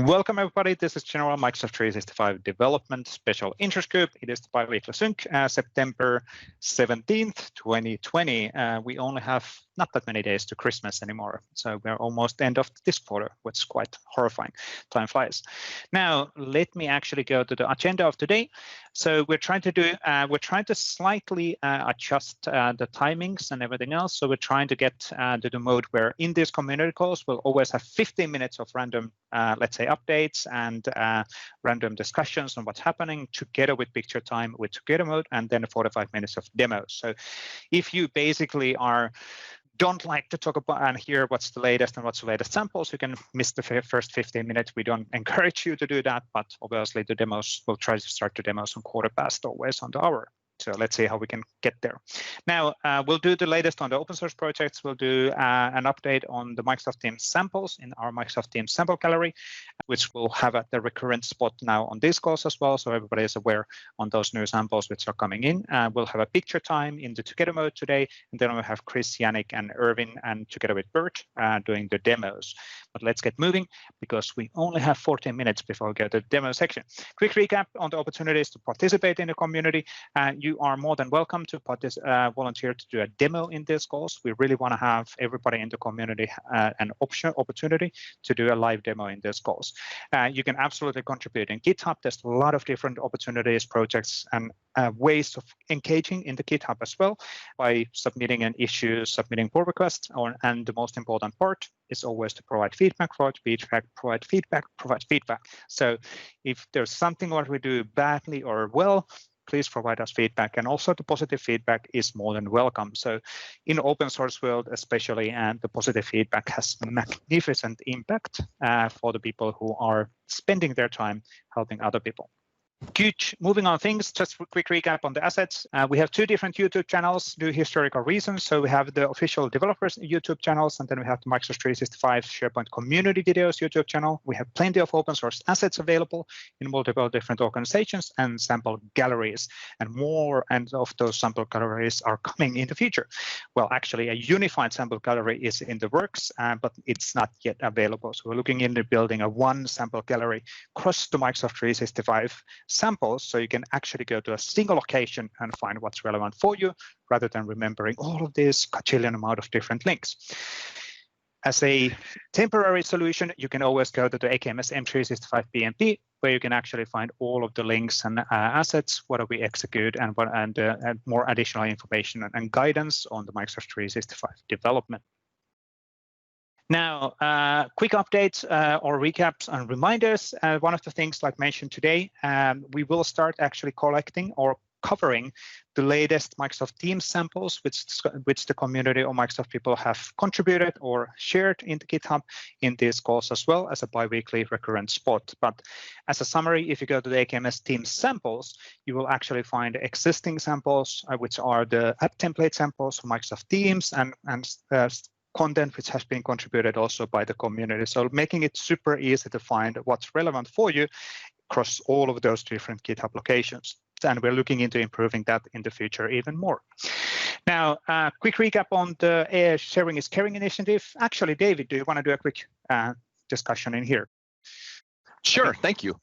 Welcome everybody, this is General Microsoft 365 Development Special Interest Group. It is the bi-weekly sync, September 17th, 2020. We only have not that many days to Christmas anymore, so we're almost end of this quarter, which is quite horrifying. Time flies. Now, let me actually go to the agenda of today. So we're trying to slightly adjust the timings and everything else. So we're trying to get to the mode where in these community calls, we'll always have 15 minutes of random, let's say, updates and random discussions on what's happening together with picture time with together mode, and then 45 minutes of demos. So if you basically don't like to talk about and hear what's the latest samples, you can miss the first 15 minutes. We don't encourage you to do that, but obviously the demos, we'll try to start the demos on 1:15 always on the hour. So let's see how we can get there. Now, we'll do the latest on the open source projects. We'll do an update on the Microsoft Teams samples in our Microsoft Teams sample gallery, which we'll have at the recurrent spot now on this course as well. So everybody is aware on those new samples which are coming in. We'll have a picture time in the together mode today. And then we'll have Chris, Yannick, and Irvin, and together with Bert doing the demos. But let's get moving because we only have 14 minutes before we go to the demo section. Quick recap on the opportunities to participate in the community. You are more than welcome to volunteer to do a demo in this course. We really want to have everybody in the community an opportunity to do a live demo in this course. You can absolutely contribute in GitHub. There's a lot of different opportunities, projects, and ways of engaging in the GitHub as well by submitting an issue, submitting pull requests, and the most important part is always to provide feedback, provide feedback. So if there's something what we do badly or well, please provide us feedback, and also the positive feedback is more than welcome. So in open source world especially, and the positive feedback has magnificent impact for the people who are spending their time helping other people. Good. Moving on things, just a quick recap on the assets. We have two different YouTube channels due to historical reasons. So we have the official developers YouTube channels, and then we have the Microsoft 365 SharePoint community videos YouTube channel. We have plenty of open source assets available in multiple different organizations and sample galleries, and more and of those sample galleries are coming in the future. Well, actually a unified sample gallery is in the works, but it's not yet available. So we're looking into building a one sample gallery across the Microsoft 365 samples, so you can actually go to a single location and find what's relevant for you, rather than remembering all of this quadrillion amount of different links. As a temporary solution, you can always go to the AKMS M365 PnP, where you can actually find all of the links and assets, what do we execute, and more additional information and guidance on the Microsoft 365 development. Now, quick updates or recaps and reminders. One of the things, like mentioned today, we will start actually collecting or covering the latest Microsoft Teams samples, which the community or Microsoft people have contributed or shared into GitHub in this course, as well as a bi-weekly recurrent spot. But as a summary, if you go to the AKMS Teams samples, you will actually find existing samples, which are the app template samples for Microsoft Teams and content which has been contributed also by the community. So making it super easy to find what's relevant for you across all of those different GitHub locations. And we're looking into improving that in the future even more. Now, quick recap on the Sharing is Caring initiative. Actually, David, do you want to do a quick discussion in here? Sure, Okay. thank you.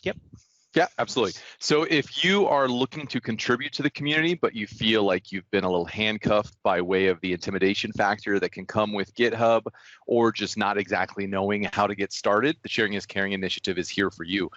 Yep. Yeah, absolutely. So if you are looking to contribute to the community, but you feel like you've been a little handcuffed by way of the intimidation factor that can come with GitHub, or just not exactly knowing how to get started, the Sharing is Caring initiative is here for you.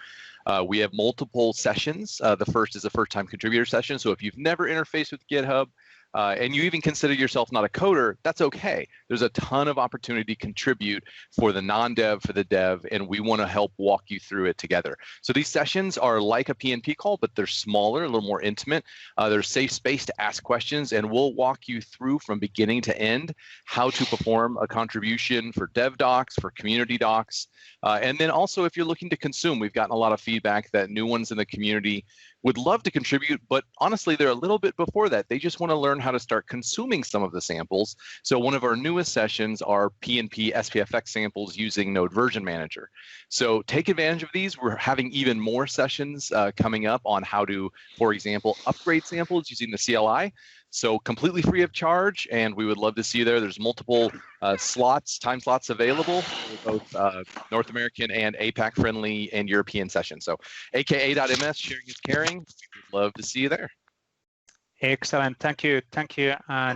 We have multiple sessions. The first is a first-time contributor session. So if you've never interfaced with GitHub, and you even consider yourself not a coder, that's okay. There's a ton of opportunity to contribute for the non-dev, for the dev, and we want to help walk you through it together. So these sessions are like a PnP call, but they're smaller, a little more intimate. There's a safe space to ask questions, and we'll walk you through from beginning to end how to perform a contribution for dev docs, for community docs. And then also, if you're looking to consume, we've gotten a lot of feedback that new ones in the community would love to contribute, but honestly, they're a little bit before that. They just want to learn learn how to start consuming some of the samples. So one of our newest sessions are PnP SPFX samples using Node Version Manager. So take advantage of these. We're having even more sessions coming up on how to, for example, upgrade samples using the CLI. So completely free of charge, and we would love to see you there. There's multiple time slots available for both North American and APAC friendly and European sessions. So aka.ms, sharing is caring. We'd love to see you there. Excellent. Thank you,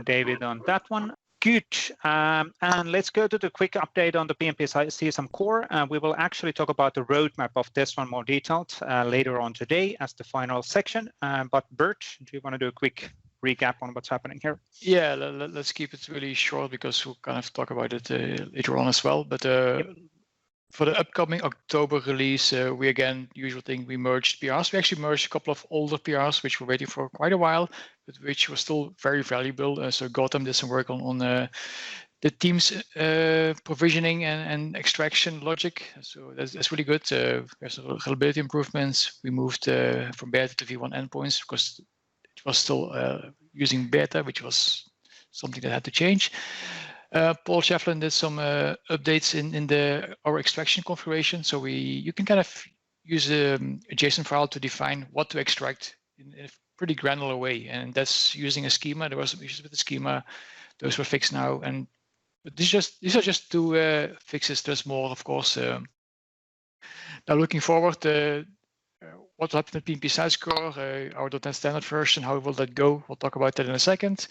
David, on that one. Good. And let's go to the quick update on the PnP CSOM Core. We will actually talk about the roadmap of this one more detailed later on today as the final section. But Bert, do you want to do a quick recap on what's happening here? Yeah, let's keep it really short because we'll kind of talk about it later on as well. But for the upcoming October release, we again, usual thing, we merged PRs. We actually merged a couple of older PRs, which were waiting for quite a while, but which were still very valuable. So Gotham did some work on the team's provisioning and extraction logic. So that's really good. There's reliability improvements. We moved from beta to V1 endpoints because it was still using beta, which was something that had to change. Paul Shefflin did some updates in our extraction configuration. So you can kind of use a JSON file to define what to extract in a pretty granular way. And that's using a schema. There was some issues with the schema. Those were fixed now. But these are just two fixes. There's more, of course. Now looking forward, what will happen with PnP Sites Core, our .NET Standard version, how will that go? We'll talk about that in a second.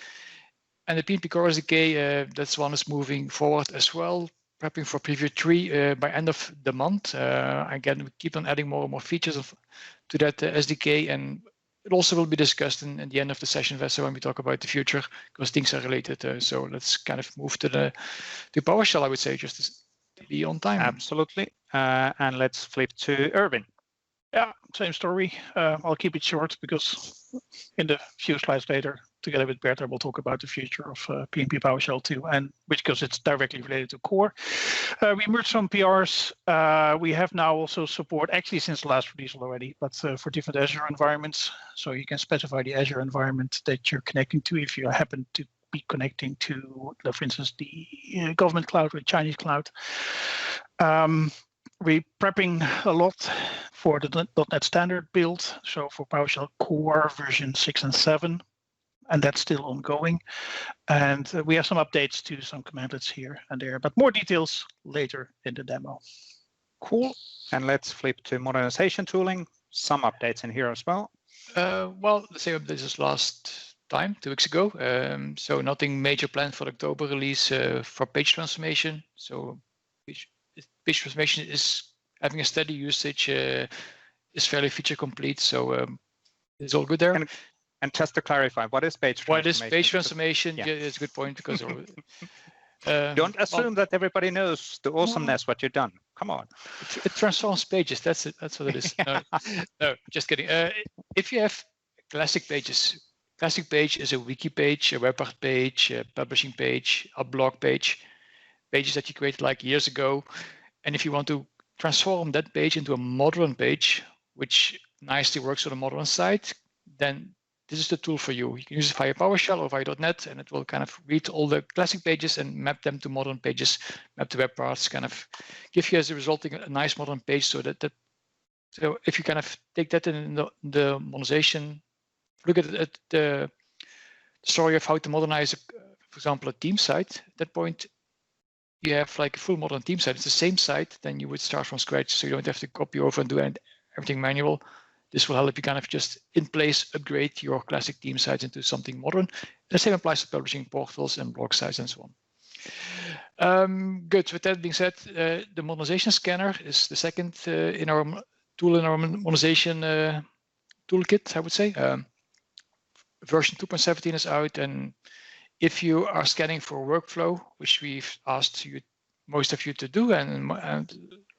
And the PnP Core SDK, that's one is moving forward as well, prepping for preview 3 by end of the month. Again, we keep on adding more and more features to that SDK, and it also will be discussed in the end of the session, Vesa, when we talk about the future, because things are related. So let's kind of move to PowerShell, I would say, just to be on time. Absolutely. And let's flip to Erwin. Yeah, same story. I'll keep it short because in the few slides later, together with Bert, we'll talk about the future of PnP PowerShell too, and because it's directly related to core. We merged some PRs. We have now also support, actually since the last release already, but for different Azure environments. So you can specify the Azure environment that you're connecting to if you happen to be connecting to, for instance, the government cloud or Chinese cloud. We're prepping a lot for the .NET Standard build, so for PowerShell Core version 6 and 7, and that's still ongoing. And we have some updates to some commandlets here and there, but more details later in the demo. Cool. And let's flip to modernization tooling. Some updates in here as well. Well, the same updates as last time, 2 weeks ago. So nothing major planned for the October release for page transformation. So page transformation is having a steady usage, is fairly feature complete, so it's all good there. And just to clarify, what is page transformation? What is page transformation? Yeah, it's a good point because don't assume that everybody knows the awesomeness what you've done. Come on. It transforms pages. That's it. That's what it is. No, just kidding. If you have classic pages, classic page is a wiki page, a web part page, a publishing page, a blog page. Pages that you created like years ago. And if you want to transform that page into a modern page, which nicely works on a modern site, then this is the tool for you. You can use it via PowerShell or via .NET, and it will kind of read all the classic pages and map them to modern pages, map to web parts, kind of give you as a resulting a nice modern page. So so if you kind of take that in the modernization, look at the story of how to modernize, for example, a team site. At that point, you have like a full modern team site. It's the same site, then you would start from scratch. So you don't have to copy over and do everything manual. This will help you kind of just in place upgrade your classic team sites into something modern. The same applies to publishing portals and blog sites and so on. Good. With that being said, the modernization scanner is the second in our modernization toolkit, I would say. Version 2.17 is out, and if you are scanning for workflow, which we've asked most of you to do, and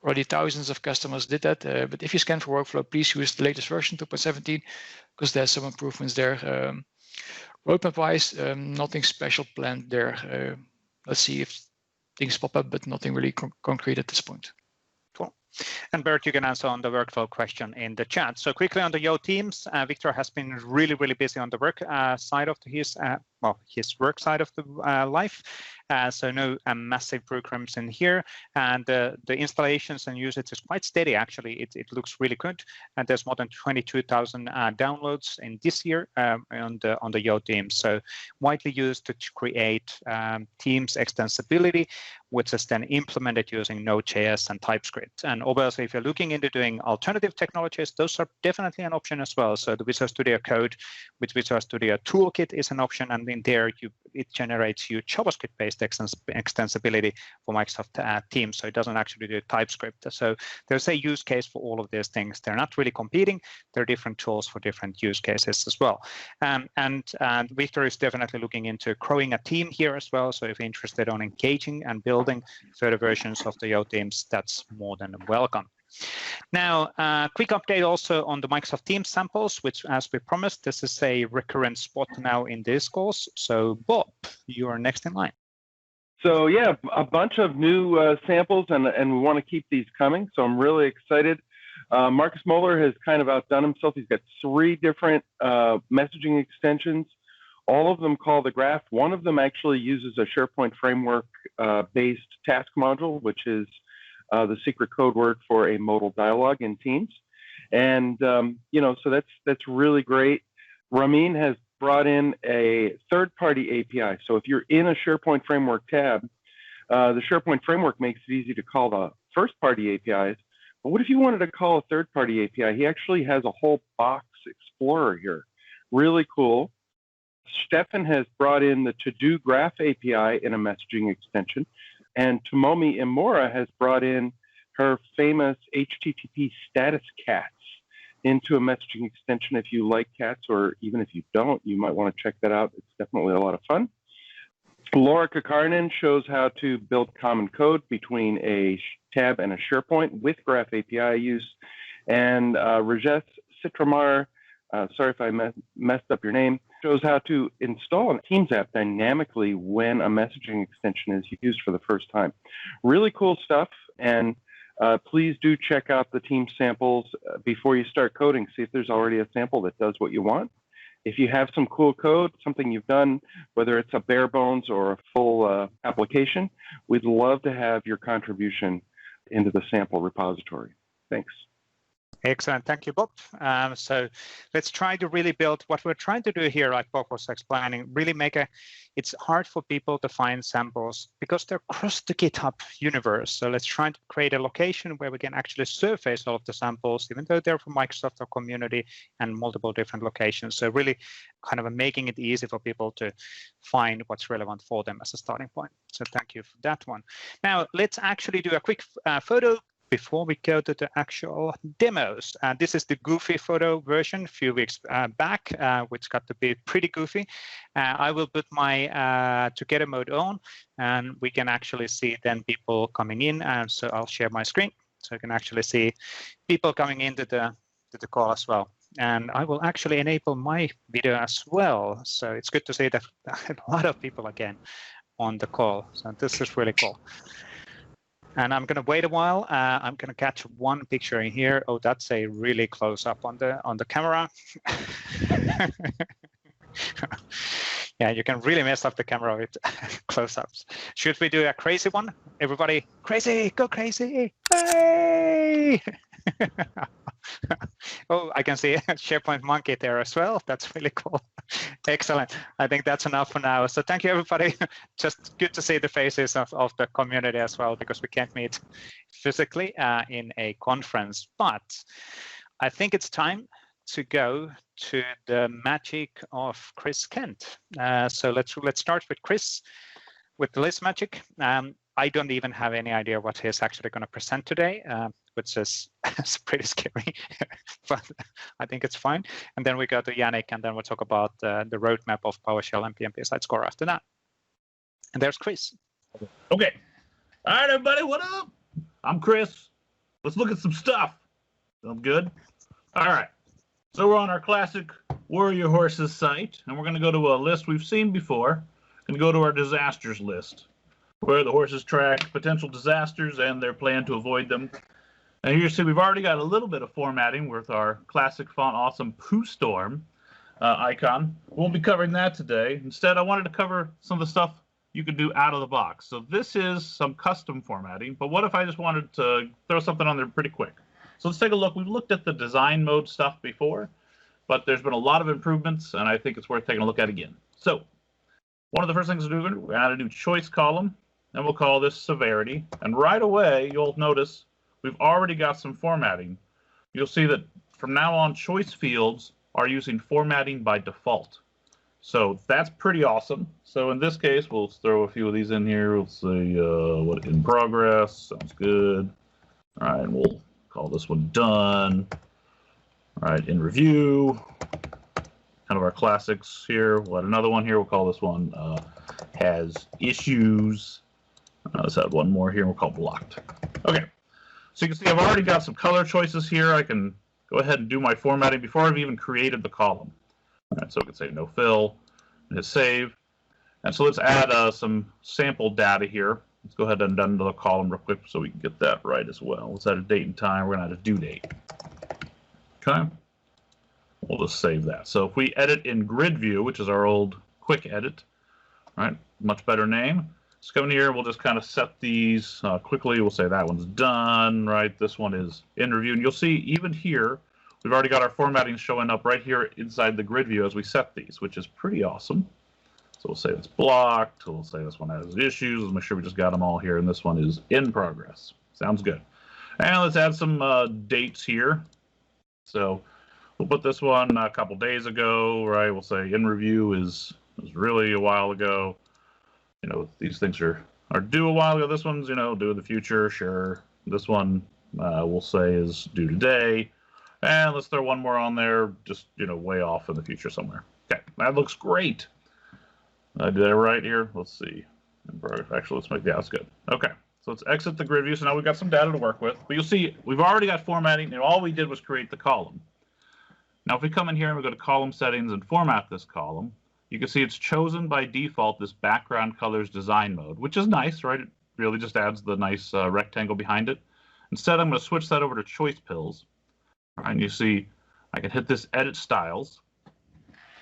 already thousands of customers did that, but if you scan for workflow, please use the latest version 2.17 because there's some improvements there. Roadmap-wise, nothing special planned there. Let's see if things pop up, but nothing really concrete at this point. Cool. And Bert, you can answer on the workflow question in the chat. So quickly on the Yo teams, Victor has been really busy on the work side of his his work side of the life. So no massive programs in here, and the installations and usage is quite steady. Actually, it looks really good, and there's more than 22,000 downloads in this year on the Yo Teams. So widely used to create Teams extensibility, which is then implemented using Node.js and TypeScript. And obviously, if you're looking into doing alternative technologies, those are definitely an option as well. So the Visual Studio Code with Visual Studio Toolkit is an option, and in there it generates you JavaScript-based extensibility for Microsoft Teams. So it doesn't actually do TypeScript. So there's a use case for all of these things. They're not really competing. They're different tools for different use cases as well. And Victor is definitely looking into growing a team here as well. So if you're interested on engaging and building further versions of the Yo Teams, that's more than welcome. Now, quick update also on the Microsoft Teams samples, which, as we promised, this is a recurrent spot now in this course. So, Bob, you are next in line. So, yeah, a bunch of new samples, and we want to keep these coming. So I'm really excited. Marcus Moeller has kind of outdone himself. He's got 3 different messaging extensions. All of them call the graph. One of them actually uses a SharePoint framework-based task module, which is the secret code word for a modal dialogue in Teams. And, so that's really great. Ramin has brought in a third-party API. So if you're in a SharePoint framework tab, the SharePoint framework makes it easy to call the first-party APIs. But what if you wanted to call a third-party API? He actually has a whole box explorer here. Really cool. Stefan has brought in the To-Do Graph API in a messaging extension. And Tomomi Imura has brought in her famous HTTP status cats into a messaging extension. If you like cats, or even if you don't, you might want to check that out. It's definitely a lot of fun. Laura Kakarinen shows how to build common code between a tab and a SharePoint with Graph API use. And Rajesh Sitramar, sorry if I messed up your name, shows how to install a Teams app dynamically when a messaging extension is used for the first time. Really cool stuff, and please do check out the Teams samples before you start coding. See if there's already a sample that does what you want. If you have some cool code, something you've done, whether it's a bare bones or a full application, we'd love to have your contribution into the sample repository. Thanks. Excellent. Thank you, Bob. So let's try to really build what we're trying to do here, like Bob was explaining, really it's hard for people to find samples because they're across the GitHub universe. So let's try to create a location where we can actually surface all of the samples, even though they're from Microsoft or community and multiple different locations. So really kind of making it easy for people to find what's relevant for them as a starting point. So thank you for that one. Now let's actually do a quick photo before we go to the actual demos. This is the goofy photo version a few weeks back, which got to be pretty goofy. I will put my together mode on, and we can actually see then people coming in. So I'll share my screen, so you can actually see people coming into the call as well. And I will actually enable my video as well. So it's good to see that a lot of people again on the call. So this is really cool. And I'm going to wait a while. I'm going to catch one picture in here. Oh, that's a really close up on the camera. Yeah, you can really mess up the camera with close-ups. Should we do a crazy one? Everybody, crazy, go crazy! Hey! Oh, I can see a SharePoint monkey there as well. That's really cool. Excellent. I think that's enough for now. So thank you, everybody. Just good to see the faces of the community as well, because we can't meet physically in a conference. But I think it's time to go to the magic of Chris Kent. So let's start with Chris with the list magic. I don't even have any idea what he's actually going to present today, which is pretty scary, but I think it's fine. And then we go to Yannick, and then we'll talk about the roadmap of PowerShell and PnP Sites Core after that. And there's Chris. Okay. All right, everybody, what up? I'm Chris. Let's look at some stuff. Sound good? All right. So we're on our classic Warrior Horses site, and we're going to go to a list we've seen before. We're going to go to our disasters list, where the horses track potential disasters and their plan to avoid them. And here you see we've already got a little bit of formatting with our classic font awesome Pooh Storm. icon. We won't be covering that today. Instead, I wanted to cover some of the stuff you could do out of the box. So this is some custom formatting, but what if I just wanted to throw something on there pretty quick? So let's take a look. We've looked at the design mode stuff before, but there's been a lot of improvements, and I think it's worth taking a look at again. So one of the first things to do, we add a new choice column, and we'll call this severity. And right away, you'll notice we've already got some formatting. You'll see that from now on, choice fields are using formatting by default. So that's pretty awesome. So in this case, we'll throw a few of these in here. We'll say what in progress, sounds good. All right, and we'll call this one done. All right, in review, kind of our classics here. We'll add another one here. We'll call this one has issues. Let's add one more here. We'll call blocked. Okay, so you can see I've already got some color choices here. I can go ahead and do my formatting before I've even created the column. All right, so we can say no fill, and hit save. And so let's add some sample data here. Let's go ahead and add another column real quick so we can get that right as well. Let's add a date and time. We're going to add a due date. Okay. We'll just save that. So if we edit in grid view, which is our old quick edit, all right, much better name. Let's come in here. We'll just kind of set these quickly. We'll say that one's done, right? This one is in review. And you'll see even here, we've already got our formatting showing up right here inside the grid view as we set these, which is pretty awesome. So we'll say it's blocked. We'll say this one has issues. Let's make sure we just got them all here. And this one is in progress. Sounds good. And let's add some dates here. So we'll put this one a couple days ago, right? We'll say in review is really a while ago. You know, these things are due a while ago. This one's, you know, due in the future. Sure. This one we'll say is due today. And let's throw one more on there, just, you know, way off in the future somewhere. Okay, that looks great. I did that right here. Let's see. Actually, let's make that's good. Okay, so let's exit the grid view. So now we've got some data to work with. But you'll see we've already got formatting, and all we did was create the column. Now, if we come in here and we go to column settings and format this column, you can see it's chosen by default this background colors design mode, which is nice, right? It really just adds the nice rectangle behind it. Instead, I'm going to switch that over to choice pills. And you see I can hit this edit styles.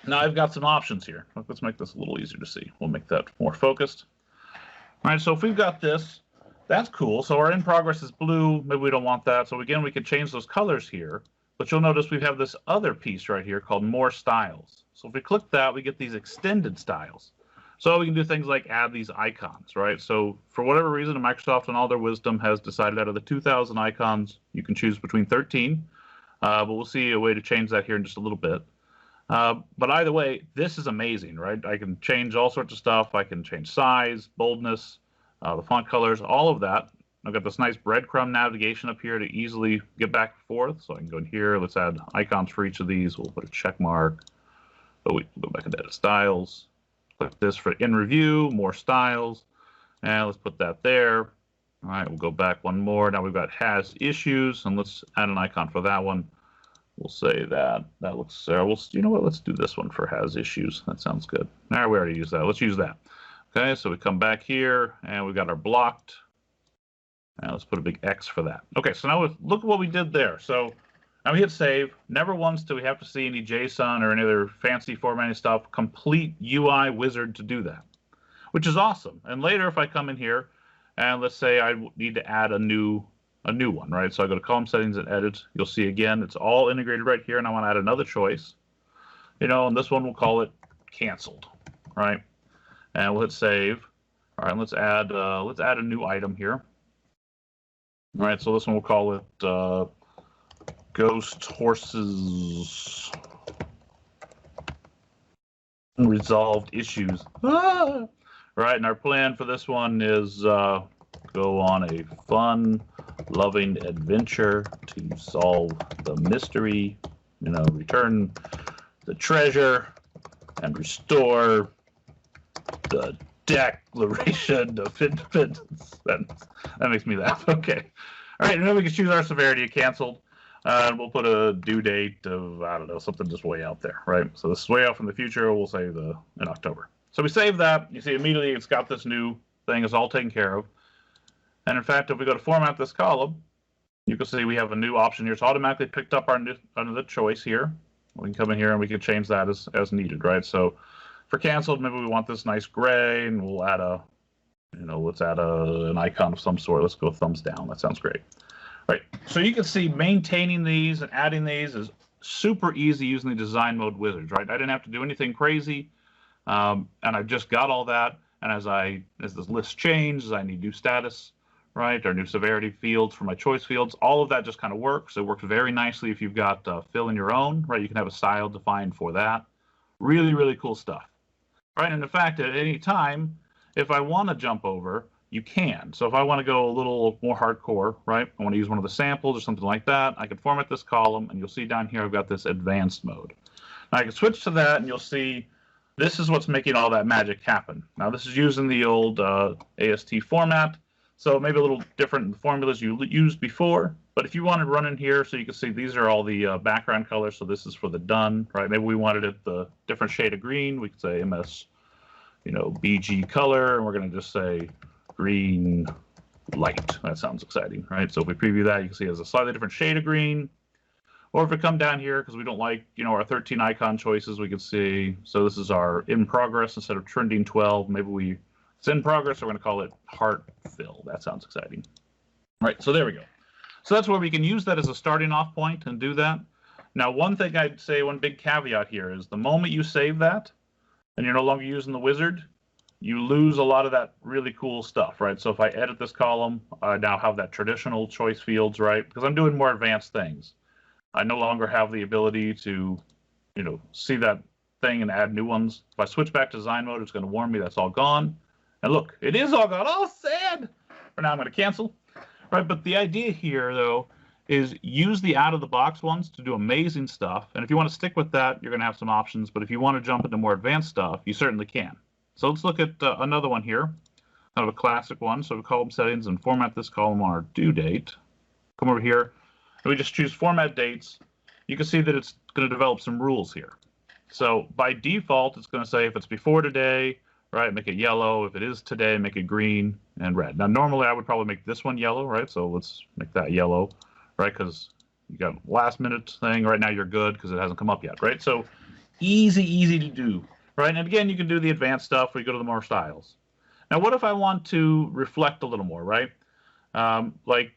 Now I've got some options here. Let's make this a little easier to see. We'll make that more focused. All right, so if we've got this, that's cool. So our in progress is blue. Maybe we don't want that. So again, we can change those colors here. But you'll notice we have this other piece right here called more styles. So if we click that, we get these extended styles. So we can do things like add these icons, right? So for whatever reason, Microsoft in all their wisdom has decided out of the 2,000 icons, you can choose between 13. But we'll see a way to change that here in just a little bit. But either way, this is amazing, right? I can change all sorts of stuff. I can change size, boldness, the font colors, all of that. I've got this nice breadcrumb navigation up here to easily get back and forth. So I can go in here. Let's add icons for each of these. We'll put a check mark. But we can go back into edit styles. Click this for in review, more styles. And let's put that there. All right, we'll go back one more. Now we've got has issues, and let's add an icon for that one. We'll say that looks. You know what? Let's do this one for has issues. That sounds good. All right, we already used that. Let's use that. Okay, so we come back here, and we've got our blocked. And let's put a big X for that. Okay, so now look at what we did there. So now we hit save. Never once do we have to see any JSON or any other fancy formatting stuff. Complete UI wizard to do that, which is awesome. And later, if I come in here, and let's say I need to add a new one, right? So I go to column settings and edit. You'll see again, it's all integrated right here, and I want to add another choice. You know, and this one we'll call it canceled, right? And we'll hit save. All right, let's add a new item here. All right, so this one we'll call it Ghost Horses Unresolved Issues. Ah! Right, and our plan for this one is go on a fun, loving adventure to solve the mystery, you know, return the treasure and restore the Declaration of Independence. That makes me laugh. Okay. All right, and then we can choose our severity of canceled. And we'll put a due date of, I don't know, something just way out there, right? So this is way out from the future. We'll say in October. So we save that. You see immediately it's got this new thing. It's all taken care of. And in fact, if we go to format this column, you can see we have a new option here. It's automatically picked up our new, another choice here. We can come in here and we can change that as needed, right? So for canceled, maybe we want this nice gray, and we'll add a, let's add an icon of some sort. Let's go thumbs down. That sounds great. Right. So you can see maintaining these and adding these is super easy using the design mode wizards, right? I didn't have to do anything crazy, and I've just got all that. And as this list changes, I need new status, right, or new severity fields for my choice fields. All of that just kind of works. It works very nicely if you've got fill in your own, right? You can have a style defined for that. Really, really cool stuff, right? And in fact, at any time, if I want to jump over, you can. So if I want to go a little more hardcore, right, I want to use one of the samples or something like that, I can format this column, and you'll see down here I've got this advanced mode. Now I can switch to that, and you'll see this is what's making all that magic happen. Now this is using the old AST format, so maybe a little different than the formulas you used before. But if you wanted to run in here, so you can see these are all the background colors. So this is for the done, right? Maybe we wanted it the different shade of green. We could say MS, BG color, and we're going to just say green light. That sounds exciting, right? So if we preview that, you can see it has a slightly different shade of green. Or if we come down here, because we don't like, our 13 icon choices, we can see, so this is our in progress instead of trending 12. Maybe it's in progress, so we're going to call it heart fill. That sounds exciting. All right, so there we go. So that's where we can use that as a starting off point and do that. Now, one thing I'd say, one big caveat here is the moment you save that and you're no longer using the wizard, you lose a lot of that really cool stuff, right? So if I edit this column, I now have that traditional choice fields, right? Because I'm doing more advanced things. I no longer have the ability to, see that thing and add new ones. If I switch back to design mode, it's going to warn me that's all gone. And look, it is all gone. Oh, sad. For now, I'm going to cancel. Right, but the idea here, though, is use the out-of-the-box ones to do amazing stuff. And if you want to stick with that, you're going to have some options. But if you want to jump into more advanced stuff, you certainly can. So let's look at another one here, kind of a classic one. So we column settings and format this column on our due date. Come over here. And we just choose format dates. You can see that it's going to develop some rules here. So by default, it's going to say if it's before today, right, make it yellow. If it is today, make it green and red. Now, normally I would probably make this one yellow, right? So let's make that yellow, right? Because you got last minute thing. Right now you're good because it hasn't come up yet, right? So easy to do, right? And again, you can do the advanced stuff where you go to the more styles. Now, what if I want to reflect a little more, right? Like,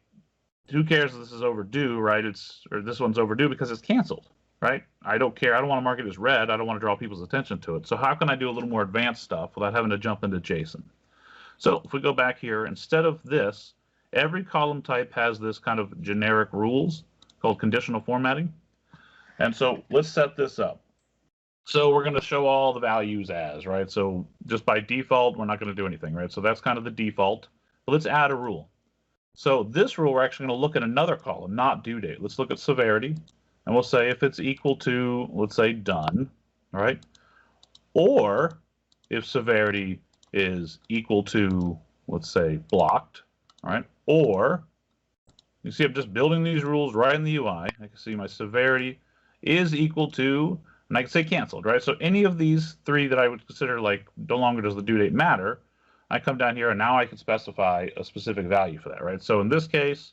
who cares if this is overdue, right? Or this one's overdue because it's canceled, right? I don't care. I don't want to mark it as red. I don't want to draw people's attention to it. So how can I do a little more advanced stuff without having to jump into JSON? So if we go back here, instead of this, every column type has this kind of generic rules called conditional formatting. And so let's set this up. So we're going to show all the values as, right? So just by default, we're not going to do anything, right? So that's kind of the default. But let's add a rule. So this rule, we're actually going to look at another column, not due date. Let's look at severity, and we'll say if it's equal to, let's say, done, all right? Or if severity is equal to, let's say, blocked, all right? Or, you see I'm just building these rules right in the UI. I can see my severity is equal to, and I can say canceled, right? So any of these three that I would consider like no longer does the due date matter, I come down here and now I can specify a specific value for that, right? So in this case,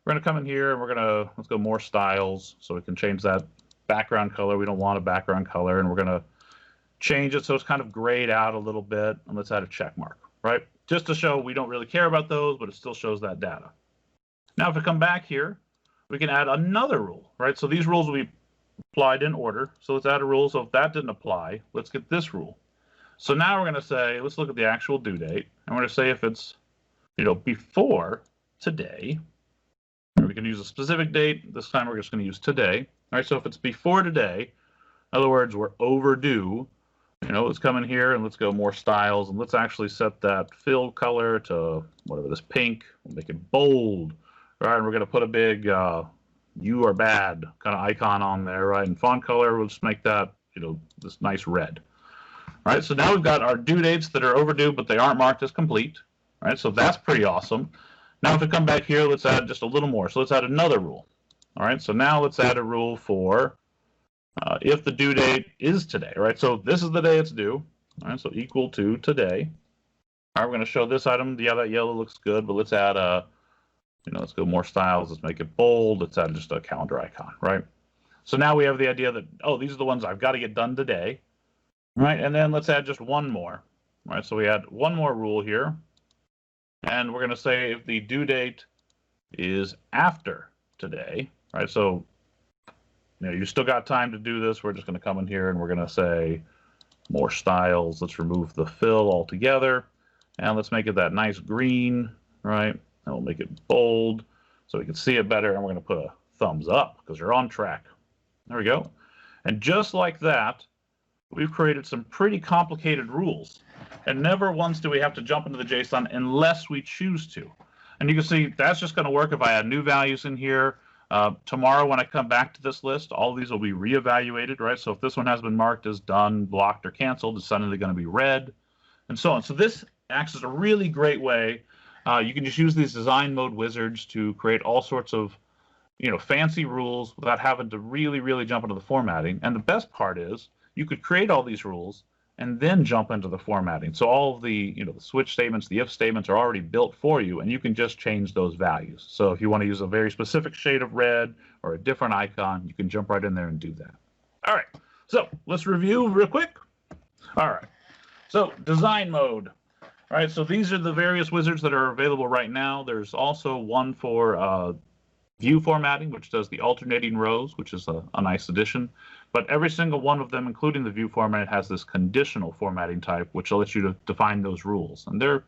we're going to come in here and we're going to, let's go more styles. So we can change that background color. We don't want a background color, and we're going to change it so it's kind of grayed out a little bit. And let's add a check mark, right? Just to show we don't really care about those, but it still shows that data. Now, if I come back here, we can add another rule, right? So these rules will be applied in order. So let's add a rule. So if that didn't apply, let's get this rule. So now we're going to say, let's look at the actual due date. And we're going to say if it's, before today, or we can use a specific date. This time we're just going to use today. All right, so if it's before today, in other words, we're overdue, let's come in here and let's go more styles. And let's actually set that fill color to whatever, this pink. We'll make it bold. All right, and we're going to put a big you are bad kind of icon on there, right? And font color, we'll just make that, this nice red. All right, so now we've got our due dates that are overdue, but they aren't marked as complete. All right, so that's pretty awesome. Now if we come back here, let's add just a little more. So let's add another rule. All right, so now let's add a rule for if the due date is today, right? So this is the day it's due. All right, so equal to today. All right, we're going to show this item. Yeah, that yellow looks good, but let's add a, let's go more styles. Let's make it bold. Let's add just a calendar icon, right? So now we have the idea that, oh, these are the ones I've got to get done today, right? And then let's add just one more, right? So we add one more rule here, and we're going to say if the due date is after today, right? So, you still got time to do this. We're just going to come in here and we're going to say more styles. Let's remove the fill altogether, and let's make it that nice green, right? And we'll make it bold so we can see it better, and we're going to put a thumbs up because you're on track. There we go. And just like that, we've created some pretty complicated rules. And never once do we have to jump into the JSON unless we choose to. And you can see that's just going to work if I add new values in here. Tomorrow when I come back to this list, all of these will be reevaluated, right? So if this one has been marked as done, blocked, or canceled, it's suddenly going to be red, and so on. So this acts as a really great way. You can just use these design mode wizards to create all sorts of fancy rules without having to really jump into the formatting. And the best part is you could create all these rules and then jump into the formatting. So all of the the switch statements, the if statements are already built for you, and you can just change those values. So if you want to use a very specific shade of red or a different icon, you can jump right in there and do that. All right, so let's review real quick. All right, so design mode. All right, so these are the various wizards that are available right now. There's also one for view formatting, which does the alternating rows, which is a nice addition. But every single one of them, including the view format, has this conditional formatting type, which lets you to define those rules. And they're,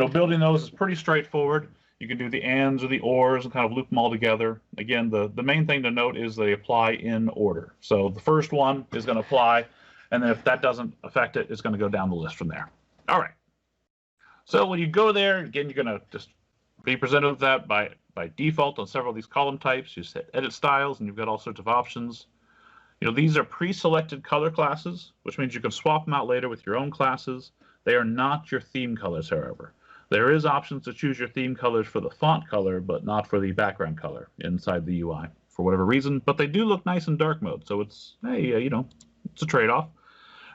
building those is pretty straightforward. You can do the ands or the ors and kind of loop them all together. Again, the main thing to note is they apply in order. So the first one is going to apply, and then if that doesn't affect it, it's going to go down the list from there. All right. So when you go there, again, you're going to just be presented with that by default on several of these column types. You set edit styles, and you've got all sorts of options. These are pre-selected color classes, which means you can swap them out later with your own classes. They are not your theme colors, however. There is options to choose your theme colors for the font color, but not for the background color inside the UI for whatever reason. But they do look nice in dark mode, so it's, hey, it's a trade-off.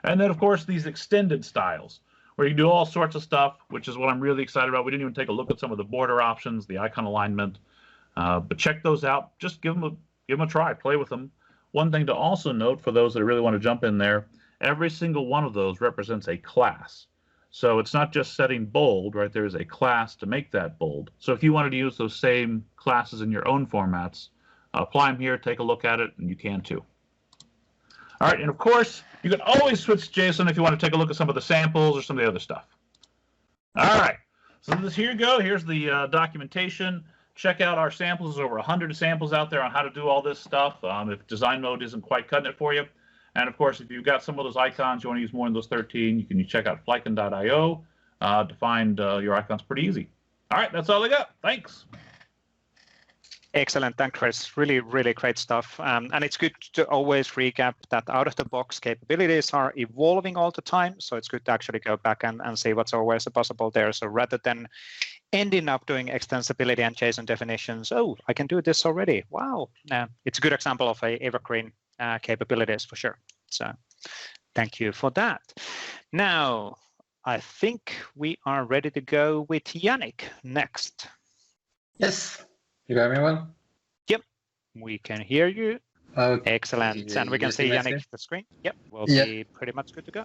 And then, of course, these extended styles, where you can do all sorts of stuff, which is what I'm really excited about. We didn't even take a look at some of the border options, the icon alignment, but check those out. Just give them a try, play with them. One thing to also note for those that really want to jump in there, every single one of those represents a class. So it's not just setting bold, right? There is a class to make that bold. So if you wanted to use those same classes in your own formats, apply them here, take a look at it, and you can too. All right, and of course, you can always switch to JSON if you want to take a look at some of the samples or some of the other stuff. All right, so here you go. Here's the documentation. Check out our samples. There's over 100 samples out there on how to do all this stuff if design mode isn't quite cutting it for you. And of course, if you've got some of those icons, you want to use more than those 13, you can check out flycon.io to find your icons pretty easy. All right, that's all I got. Thanks. Excellent, thanks, Chris. Really great stuff. And it's good to always recap that out-of-the-box capabilities are evolving all the time. So it's good to actually go back and see what's always possible there. So rather than ending up doing extensibility and JSON definitions, oh, I can do this already. Wow. It's a good example of a evergreen capabilities for sure. So thank you for that. Now, I think we are ready to go with Yannick next. Yes. You got me one? Yep, we can hear you. Okay. Excellent. And we can see Yannick on the screen. Yep, we'll be pretty much good to go.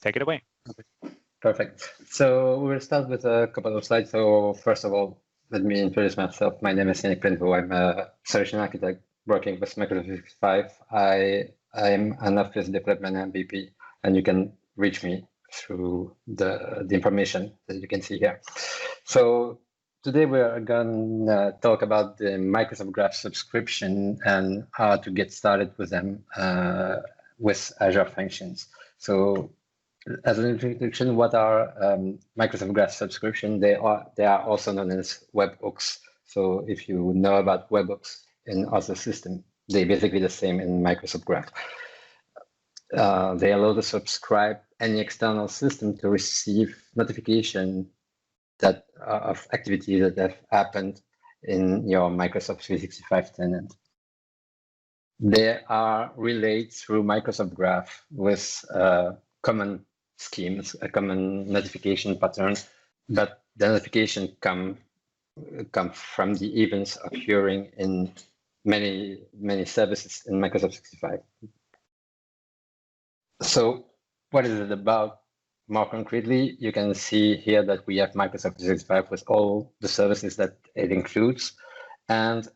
Take it away. Okay. Perfect. So we will start with a couple of slides. So first of all, let me introduce myself. My name is Yannick Plenevaux. I'm a solution architect working with Microsoft 365. I am an office development MVP, and you can reach me through the information that you can see here. So today we are going to talk about the Microsoft Graph subscription and how to get started with them with Azure Functions. So as an introduction, what are Microsoft Graph subscription? They are also known as webhooks. So if you know about webhooks in other systems, they're basically the same in Microsoft Graph. They allow to subscribe any external system to receive notification that of activities that have happened in your Microsoft 365 tenant. They are relayed through Microsoft Graph with common schemes, a common notification pattern, but the notification come from the events occurring in many services in Microsoft 365. So what is it about? More concretely, you can see here that we have Microsoft 365 with all the services that it includes. And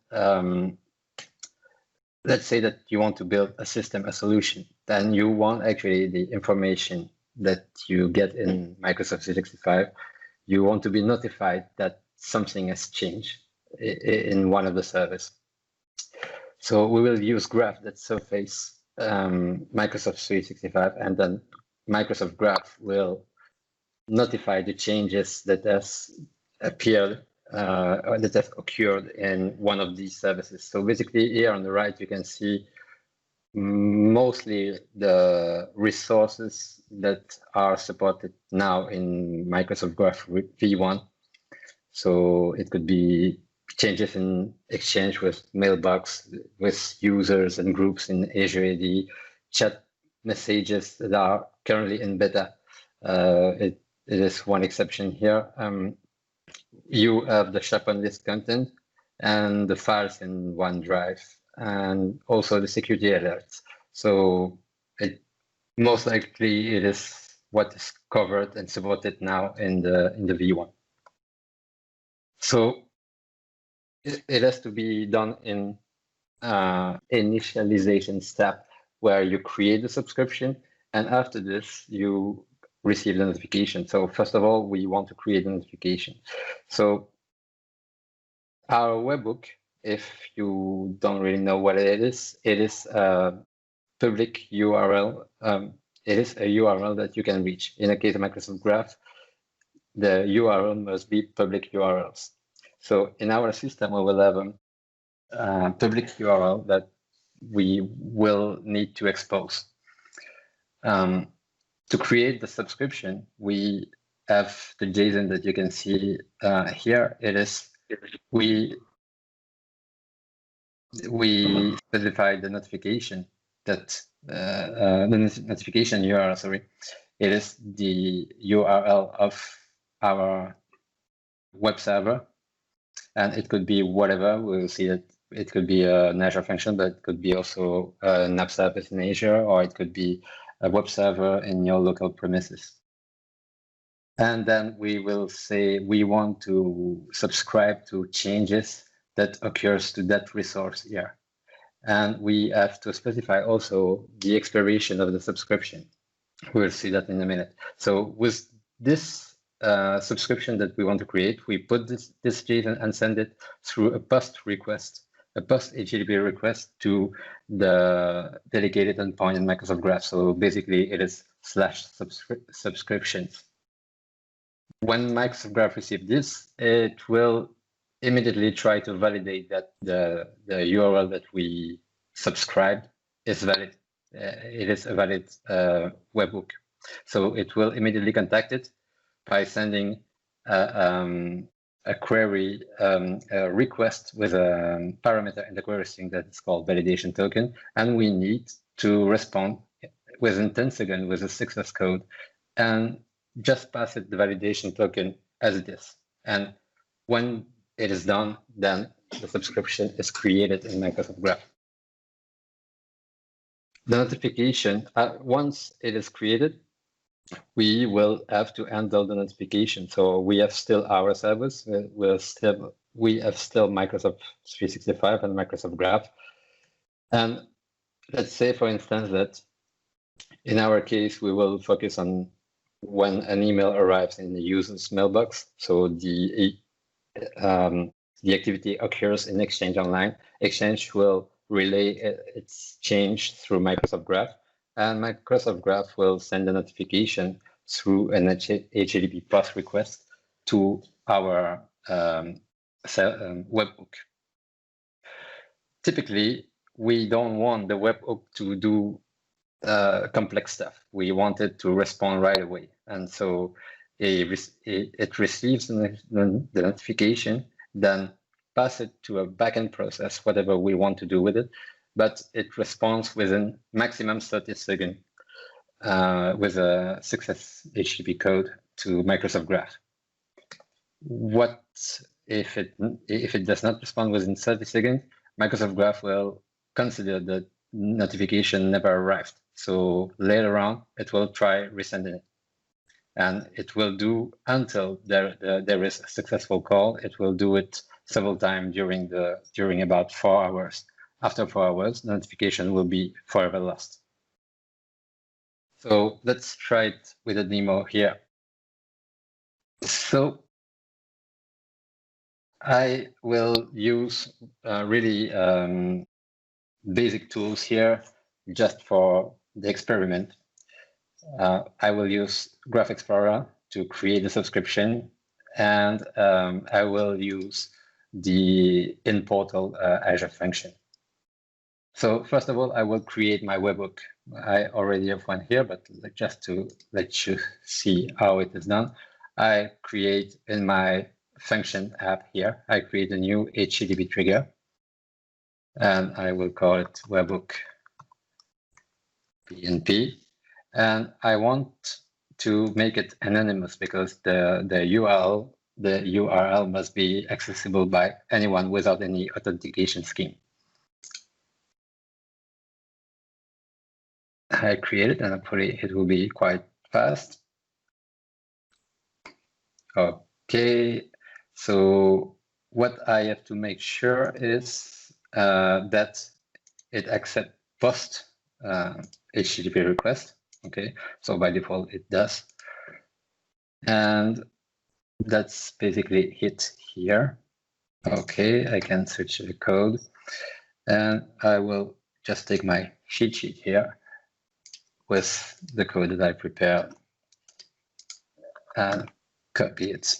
let's say that you want to build a system, a solution, then you want actually the information that you get in Microsoft 365. You want to be notified that something has changed in one of the services. So we will use Graph that surface Microsoft 365, and then Microsoft Graph will notify the changes that has appeared or that have occurred in one of these services. So basically here on the right, you can see mostly the resources that are supported now in Microsoft Graph v1. So it could be changes in Exchange with Mailbox, with users and groups in Azure AD, chat messages that are currently in beta. It is one exception here. You have the SharePoint list content and the files in OneDrive, and also the security alerts. So most likely it is what is covered and supported now in the V1. So it has to be done in initialization step, where you create the subscription, and after this you receive the notification. So first of all, we want to create a notification. So our webhook, if you don't really know what it is a public URL. It is a URL that you can reach. In the case of Microsoft Graph, the URL must be public URLs. So in our system, we will have a public URL that we will need to expose. To create the subscription, we have the JSON that you can see here. It is we specify the notification that the notification URL. Sorry, it is the URL of our web server, and it could be whatever. We'll see that it could be an Azure function, but it could be also an app service in Azure, or it could be a web server in your local premises. And then we will say we want to subscribe to changes that occurs to that resource here. And we have to specify also the expiration of the subscription. We'll see that in a minute. So with this subscription that we want to create, we put this JSON and send it through a post request, a post HTTP request to the dedicated endpoint in Microsoft Graph. So basically it is /subscriptions. When Microsoft Graph receives this, it will immediately try to validate that the URL that we subscribed is valid. It is a valid webhook. So it will immediately contact it by sending a query, a request with a parameter in the query string that is called validation token. And we need to respond within 10 seconds with a success code and just pass it the validation token as it is. And when it is done, then the subscription is created in Microsoft Graph. The notification, once it is created, we will have to handle the notification. So we have still our service. We have still Microsoft 365 and Microsoft Graph. And let's say, for instance, that in our case, we will focus on when an email arrives in the user's mailbox. So the activity occurs in Exchange Online. Exchange will relay its change through Microsoft Graph, and Microsoft Graph will send a notification through an HTTP post request to our webhook. Typically, we don't want the webhook to do complex stuff. We want it to respond right away. And so it receives the notification, then pass it to a backend process, whatever we want to do with it, but it responds within maximum 30 seconds with a success HTTP code to Microsoft Graph. What if it does not respond within 30 seconds? Microsoft Graph will consider that notification never arrived. So later on, it will try resending it. And it will do until there is a successful call. It will do it several times during about 4 hours. After 4 hours, the notification will be forever lost. So let's try it with a demo here. So I will use really basic tools here just for the experiment. I will use Graph Explorer to create a subscription, and I will use the in-portal Azure function. So first of all, I will create my webhook. I already have one here, but just to let you see how it is done, I create in my function app here, I create a new HTTP trigger, and I will call it webhook PnP. And I want to make it anonymous because the URL must be accessible by anyone without any authentication scheme. I create it, and hopefully it will be quite fast. Okay, so what I have to make sure is that it accepts post HTTP request. Okay, so by default it does. And that's basically it here. Okay, I can switch the code. And I will just take my cheat sheet here with the code that I prepared and copy it.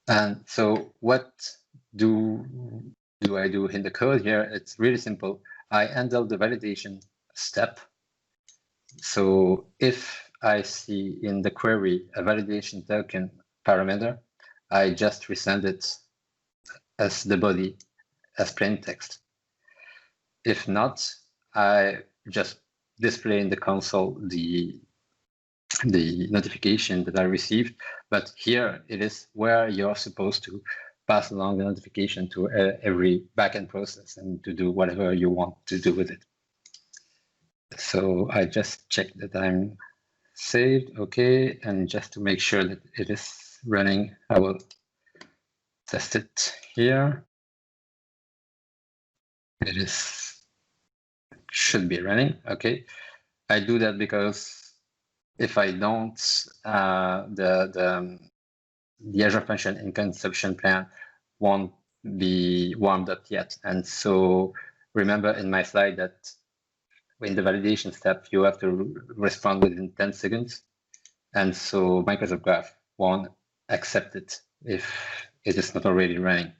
And so what do I do in the code here? It's really simple. I handle the validation step. So if I see in the query a validation token parameter, I just resend it as the body, as plain text. If not, I just display in the console the notification that I received. But here it is where you're supposed to pass along the notification to every backend process and to do whatever you want to do with it. So I just check that I'm saved, okay, and just to make sure that it is running, I will test it here. It should be running, okay. I do that because if I don't, the Azure function in consumption plan won't be warmed up yet. And so remember in my slide that in the validation step, you have to respond within 10 seconds. And so Microsoft Graph won't accept it if it is not already running.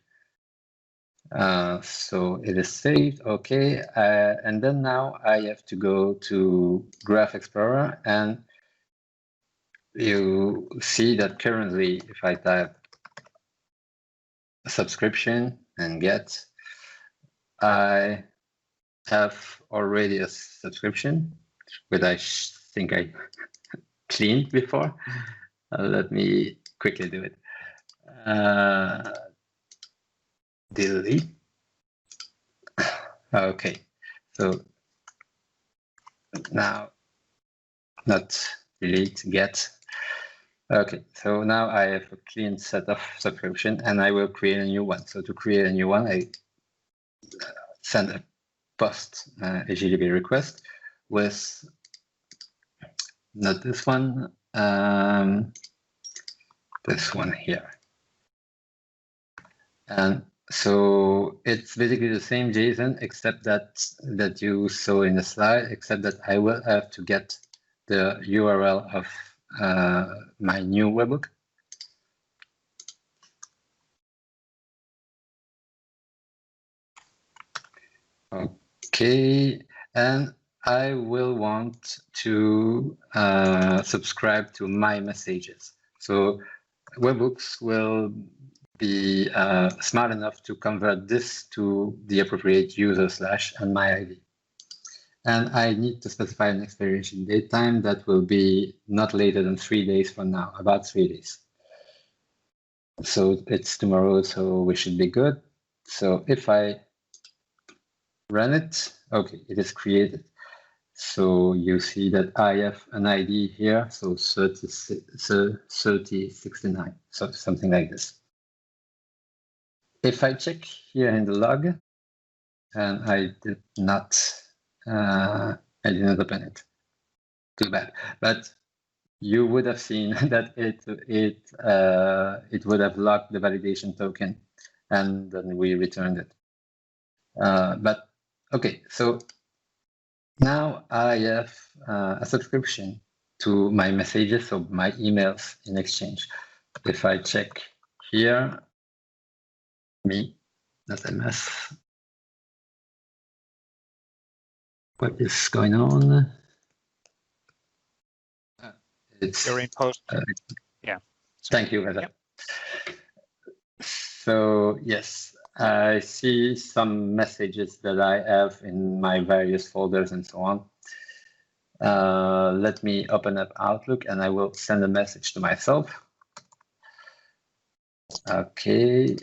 So it is saved, okay. And then now I have to go to Graph Explorer, and you see that currently if I type subscription and get, I have already a subscription, which I think I cleaned before. Let me quickly do it. Delete. Okay, so now not delete, get. Okay, so now I have a clean set of subscription and I will create a new one. So to create a new one, I send a post HTTP request with not this one, this one here. And so it's basically the same JSON except that you saw in the slide, except that I will have to get the URL of my new webhook. Okay, and I will want to subscribe to my messages. So webhooks will be smart enough to convert this to the appropriate user / and my ID. And I need to specify an expiration date time that will be not later than 3 days from now, about 3 days. So it's tomorrow, so we should be good. So if I run it. Okay, it is created. So you see that I have an ID here, so 3069, so something like this. If I check here in the log, and I did not open it. Too bad. But you would have seen that it would have locked the validation token, and then we returned it. But okay, so now I have a subscription to my messages, so my emails in Exchange. If I check here, me.ms, what is going on? You're in post. Yeah. Thank you, Vesa. Yep. So yes, I see some messages that I have in my various folders and so on. Let me open up Outlook and I will send a message to myself. Okay,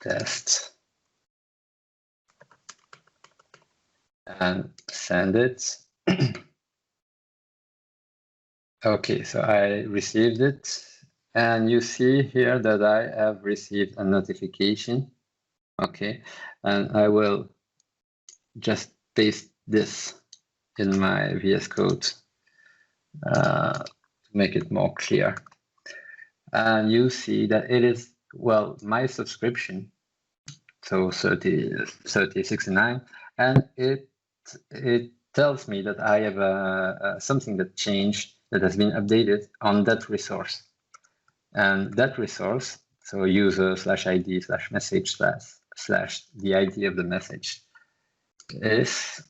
test. And send it. Okay, so I received it. And you see here that I have received a notification. Okay, and I will just paste this in my VS Code to make it more clear. And you see that it is, well, my subscription, so 3069, and it tells me that I have something that changed, that has been updated on that resource. And that resource, so user/id/message/ the ID of the message, is,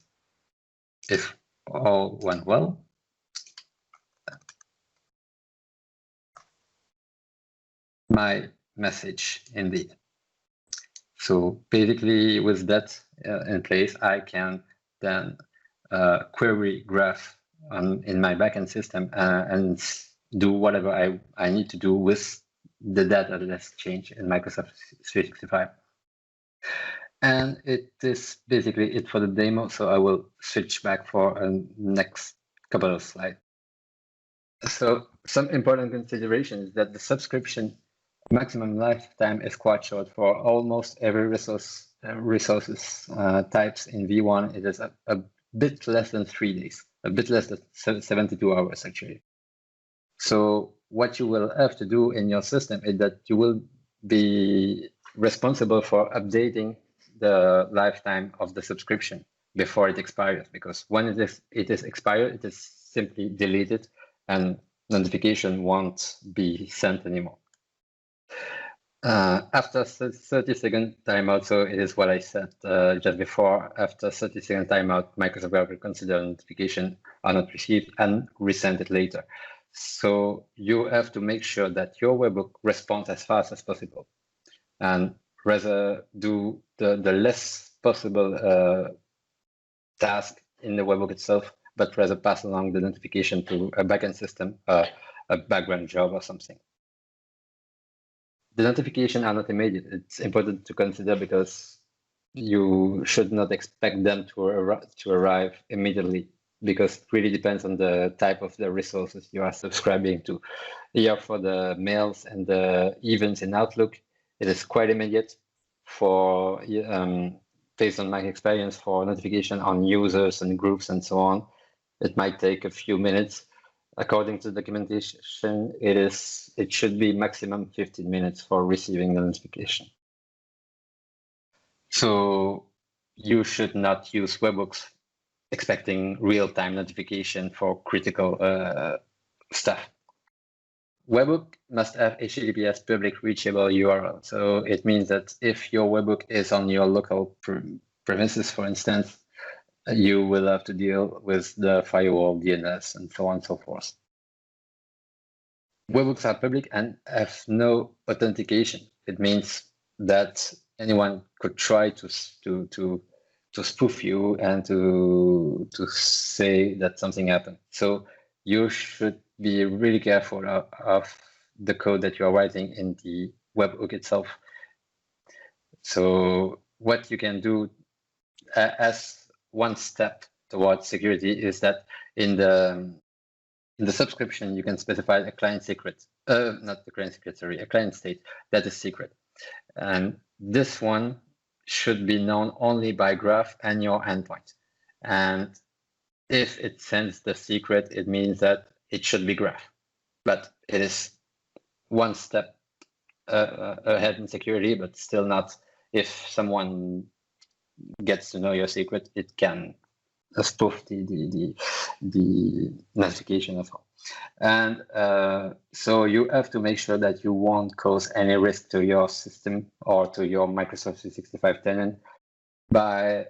if all went well, my message indeed. So basically with that in place, I can then query graph in my backend system and do whatever I need to do with the data that has changed in Microsoft 365. And it is basically it for the demo. So I will switch back for a next couple of slides. So some important consideration is that the subscription maximum lifetime is quite short for almost every resources types in V1. It is a bit less than 3 days, a bit less than 72 hours actually. So what you will have to do in your system is that you will be responsible for updating the lifetime of the subscription before it expires, because when it is expired, it is simply deleted and notification won't be sent anymore. After 30-second timeout, so it is what I said just before, after 30-second timeout, Microsoft will consider notification are not received and resend it later. So you have to make sure that your webhook responds as fast as possible and rather do the less possible task in the webhook itself, but rather pass along the notification to a backend system, a background job or something. The notifications are not immediate. It's important to consider because you should not expect them to arrive immediately, because it really depends on the type of the resources you are subscribing to. Here for the mails and the events in Outlook, it is quite immediate. For based on my experience, for notification on users and groups and so on, it might take a few minutes. According to the documentation, it should be maximum 15 minutes for receiving the notification. So you should not use webhooks expecting real-time notification for critical stuff. Webhook must have HTTPS public reachable URL. So it means that if your webhook is on your local premises, for instance, you will have to deal with the firewall, DNS, and so on and so forth. Webhooks are public and have no authentication. It means that anyone could try to spoof you and to say that something happened. So you should be really careful of the code that you are writing in the webhook itself. So what you can do as one step towards security is that in the subscription, you can specify a client secret, not the client secret, sorry, a client state that is secret. And this one should be known only by Graph and your endpoint. And if it sends the secret, it means that it should be Graph. But it is one step ahead in security, but still not. If someone gets to know your secret, it can spoof the notification as well. And so you have to make sure that you won't cause any risk to your system or to your Microsoft 365 tenant by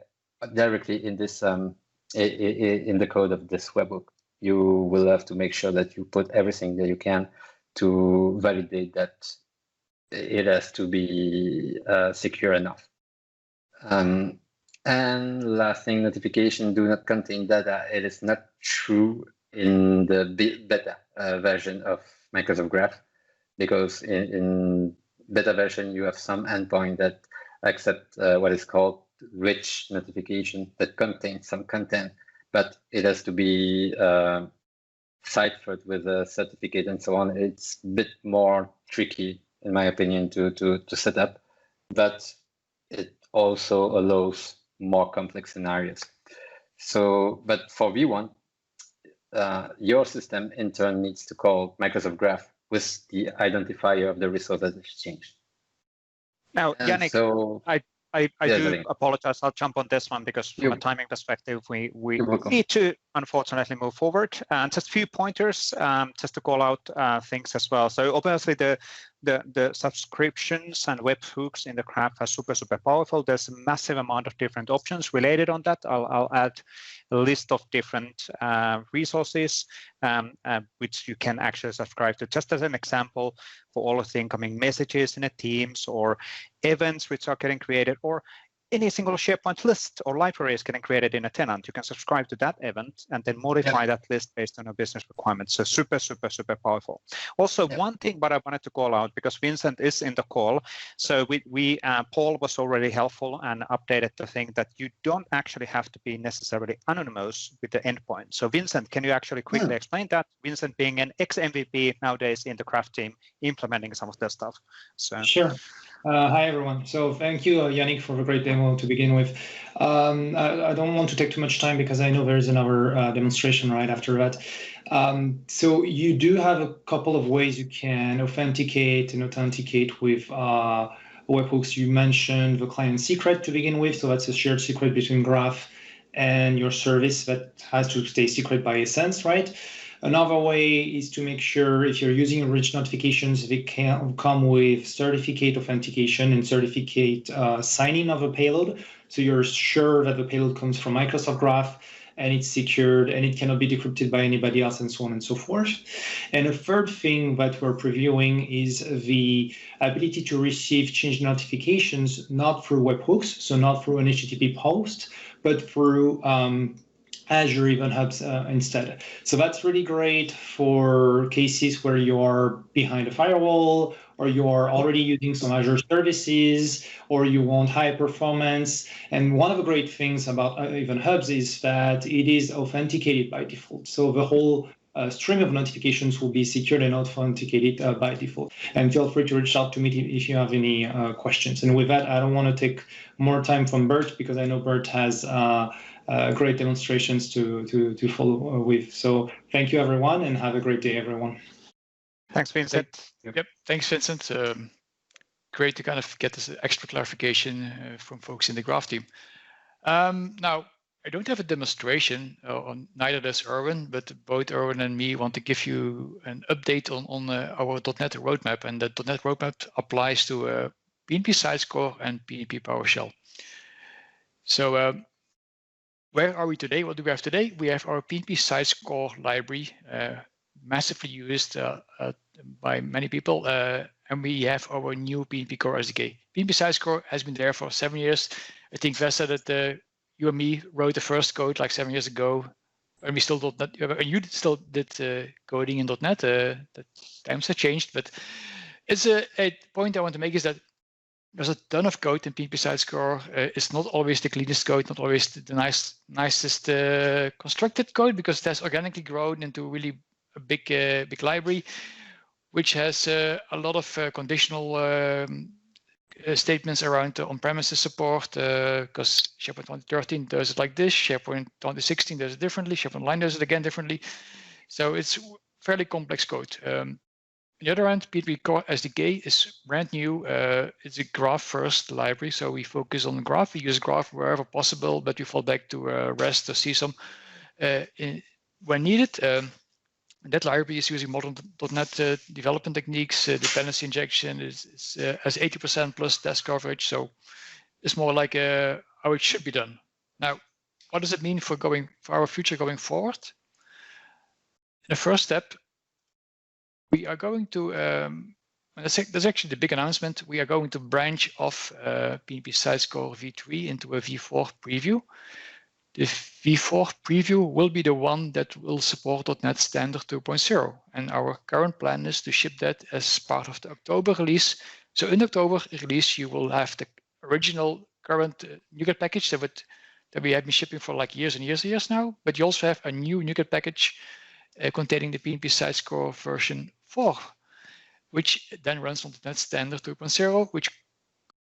directly in this in the code of this webhook. You will have to make sure that you put everything that you can to validate that it has to be secure enough. And last thing, notification do not contain data. It is not true in the beta version of Microsoft Graph, because in beta version, you have some endpoint that accept what is called rich notification that contains some content, but it has to be ciphered with a certificate and so on. It's a bit more tricky, in my opinion, to set up, but it also allows more complex scenarios. So, but for V1, your system in turn needs to call Microsoft Graph with the identifier of the resource that is changed. Now, And Yannick, so, I Yes, do Yannick. apologize. I'll jump on this one because from a You're- timing perspective, we You're welcome. need to unfortunately move forward. And just a few pointers, just to call out things as well. So obviously the subscriptions and webhooks in the Graph are super powerful. There's a massive amount of different options related on that. I'll add a list of different resources which you can actually subscribe to. Just as an example, for all of the incoming messages in a Teams or events which are getting created, or any single SharePoint list or library is getting created in a tenant, you can subscribe to that event and then modify that list based on your business requirements. So super powerful. Also, one thing but I wanted to call out, because Vincent is in the call. So Paul was already helpful and updated the thing that you don't actually have to be necessarily anonymous with the endpoint. So Vincent, can you actually quickly explain that? Vincent being an ex-MVP nowadays in the Graph team, implementing some of that stuff. So Sure. Hi, everyone. So thank you, Yannick, for the great demo to begin with. I don't want to take too much time because I know there is another demonstration right after that. So you do have a couple of ways you can authenticate with webhooks. You mentioned the client secret to begin with. So that's a shared secret between Graph and your service that has to stay secret by essence, right? Another way is to make sure if you're using rich notifications, they can come with certificate authentication and certificate signing of a payload. So you're sure that the payload comes from Microsoft Graph and it's secured and it cannot be decrypted by anybody else and so on and so forth. And a third thing that we're previewing is the ability to receive change notifications, not through webhooks, so not through an HTTP post, but through Azure Event Hubs instead. So that's really great for cases where you're behind a firewall, or you're already using some Azure services, or you want high performance. And one of the great things about Event Hubs is that it is authenticated by default. So the whole stream of notifications will be secured and authenticated by default. And feel free to reach out to me if you have any questions. And with that, I don't want to take more time from Bert because I know Bert has great demonstrations to follow with. So thank you, everyone, and have a great day, everyone. thanks, Vincent. Yep, thanks, Vincent. Great to kind of get this extra clarification from folks in the Graph team. Now, I don't have a demonstration, neither does Erwin, but both Erwin and me want to give you an update on our .NET roadmap, and the .NET roadmap applies to PnP Sites Core and PnP PowerShell. So where are we today? What do we have today? We have our PnP Sites Core library, massively used by many people, and we have our new PnP Core SDK. PnP Sites Core has been there for 7 years. I think Vesa, that you and me wrote the first code like 7 years ago, and we still you still did coding in .NET. That times have changed, but it's a point I want to make is that there's a ton of code in PnP Sites Core. It's not always the cleanest code, not always the nicest constructed code, because it has organically grown into really a big library, which has a lot of conditional statements around on-premises support, because SharePoint 2013 does it like this, SharePoint 2016 does it differently, SharePoint Online does it again differently. So it's fairly complex code. On the other hand, PnP Core SDK is brand new. It's a graph-first library, so we focus on graph. We use graph wherever possible, but we fall back to REST or CSOM when needed. That library is using modern.NET development techniques. Dependency injection has 80% plus test coverage, so it's more like how it should be done. Now, what does it mean for our future going forward? In the first step, we are going to, that's actually the big announcement, we are going to branch off PnP Sites Core v3 into a v4 preview. The v4 preview will be the one that will support .NET Standard 2.0, and our current plan is to ship that as part of the October release. So in the October release, you will have the original current NuGet package that we have been shipping for like years and years now, but you also have a new NuGet package containing the PnP Sites Core version 4, which then runs on .NET Standard 2.0, which